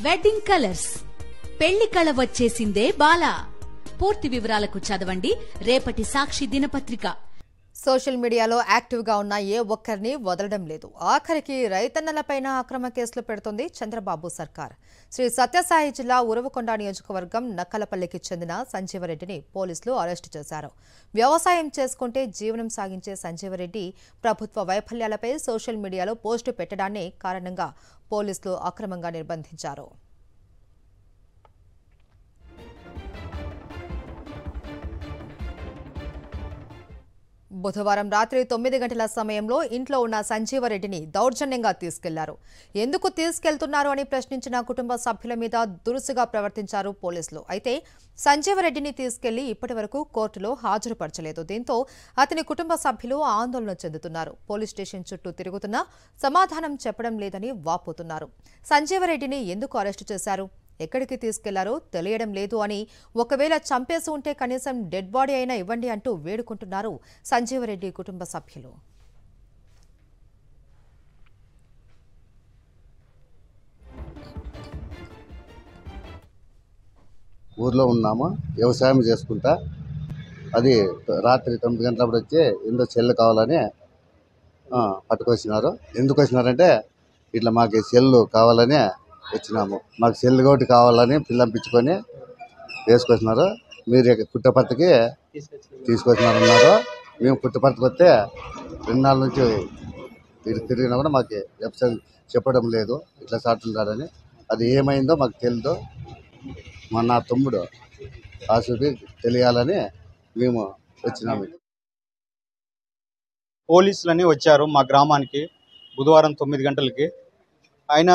Wedding colours పెళ్లి కళ వచ్చేసిందే బాల. పూర్తి వివరాలకు చదవండి రేపటి సాక్షి దినపత్రిక. సోషల్ మీడియాలో యాక్టివ్గా ఉన్న ఏ ఒక్కరిని వదలడం లేదు. ఆఖరికి రైతన్నలపైన అక్రమ కేసులు పెడుతోంది చంద్రబాబు సర్కార్. శ్రీ సత్యసాయి జిల్లా ఉరవకొండ నియోజకవర్గం నక్కలపల్లికి చెందిన సంజీవరెడ్డిని పోలీసులు అరెస్టు చేశారు. వ్యవసాయం చేసుకుంటే జీవనం సాగించే సంజీవరెడ్డి ప్రభుత్వ వైఫల్యాలపై సోషల్ మీడియాలో పోస్టు పెట్టడాన్ని కారణంగా పోలీసులు అక్రమంగా నిర్బంధించారు. బుధవారం రాత్రి 9 గంటల సమయంలో ఇంట్లో ఉన్న సంజీవరెడ్డిని దౌర్జన్యంగా తీసుకెళ్లారు. ఎందుకు తీసుకెళ్తున్నారు అని ప్రశ్నించిన కుటుంబ సభ్యుల మీద దురుసుగా ప్రవర్తించారు పోలీసులు. అయితే సంజీవరెడ్డిని తీసుకెళ్లి ఇప్పటివరకు కోర్టులో హాజరుపరచలేదు. దీంతో అతని కుటుంబ సభ్యులు ఆందోళన చెందుతున్నారు. పోలీస్ స్టేషన్ చుట్టూ తిరుగుతున్నా సమాధానం చెప్పడం లేదని వాపోతున్నారు. సంజీవరెడ్డిని ఎందుకు అరెస్టు చేశారు, ఎక్కడికి తీసుకెళ్లారో తెలియడం లేదు అని, ఒకవేళ చంపేసి ఉంటే కనీసం డెడ్ బాడీ అయినా ఇవ్వండి అంటూ వేడుకుంటున్నారు సంజీవరెడ్డి కుటుంబ సభ్యులు. ఊర్లో ఉన్నాము, వ్యవసాయం చేసుకుంటా. అది రాత్రి 9 గంటలప్పుడు వచ్చి ఎందుకు సెల్లు కావాలని పట్టుకొచ్చినారు. ఎందుకు వచ్చినారంటే ఇట్లా మాకు సెల్లు కావాలని వచ్చినాము, మాకు సెల్ ఒకటి కావాలని పిల్లంపించుకొని వేసుకొచ్చినారు. మీరు పుట్టపర్తికి తీసుకొచ్చినారన్నారు. మేము పుట్టపర్తికి వస్తే 2 నెలల నుంచి తిరిగినా కూడా మాకు వెబ్సైట్ చెప్పడం లేదు, ఇట్లా సాటున్నారని. అది ఏమైందో మాకు తెలియదు. నా తమ్ముడు ఆసుపత్రి తెలియాలని మేము వచ్చినాము. పోలీసులని వచ్చారు మా గ్రామానికి బుధవారం 9 గంటలకి. ఆయన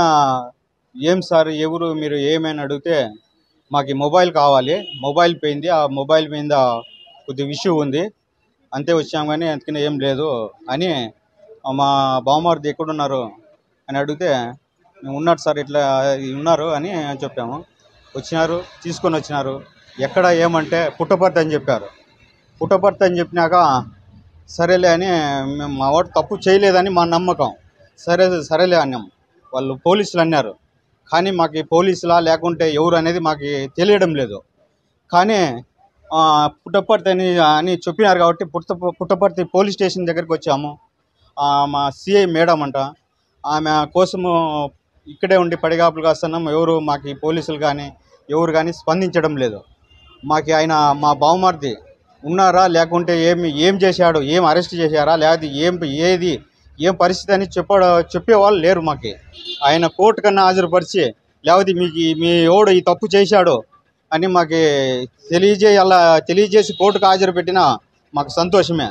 ఏం సార్ ఎవరు మీరు ఏమైనా అడిగితే మాకు మొబైల్ కావాలి, మొబైల్ పోయింది, ఆ మొబైల్ మీద కొద్దిగా ఇష్యూ ఉంది అంతే వచ్చాము కానీ అందుకని ఏం లేదు అని. మా బావమరిది ఎక్కడున్నారు అని అడిగితే మేము ఉన్నారు సార్ ఇట్లా ఉన్నారు అని చెప్పాము. వచ్చినారు, తీసుకొని వచ్చినారు. ఎక్కడ ఏమంటే పుట్టపర్తి అని చెప్పారు. పుట్టపర్తి అని చెప్పినాక సరేలే అని మేము మా వాడు తప్పు చేయలేదని మా నమ్మకం. సరేలే అన్నాం. వాళ్ళు పోలీసులు అన్నారు కానీ మాకు పోలీసులా లేకుంటే ఎవరు అనేది మాకు తెలియడం లేదు. కానీ పుట్టపర్తి అని చెప్పినారు కాబట్టి పుట్టపర్తి పోలీస్ స్టేషన్ దగ్గరికి వచ్చాము. మా సిఐ మేడం అంట, ఆమె కోసము ఇక్కడే ఉండి పడిగాపులు కాస్తున్నాం. ఎవరు మాకు పోలీసులు కానీ ఎవరు కానీ స్పందించడం లేదు. మాకు ఆయన మా బావమరిది ఉన్నారా లేకుంటే ఏం చేశాడు, ఏం అరెస్ట్ చేశారా లేదా ఏం పరిస్థితి అని చెప్పేవాళ్ళు లేరు మాకు. ఆయన కోర్టు కన్నా హాజరుపరిచి లేకపోతే మీ ఎవడు ఈ తప్పు చేశాడు అని మాకు తెలియజేసి కోర్టుకు హాజరు పెట్టినా మాకు సంతోషమే.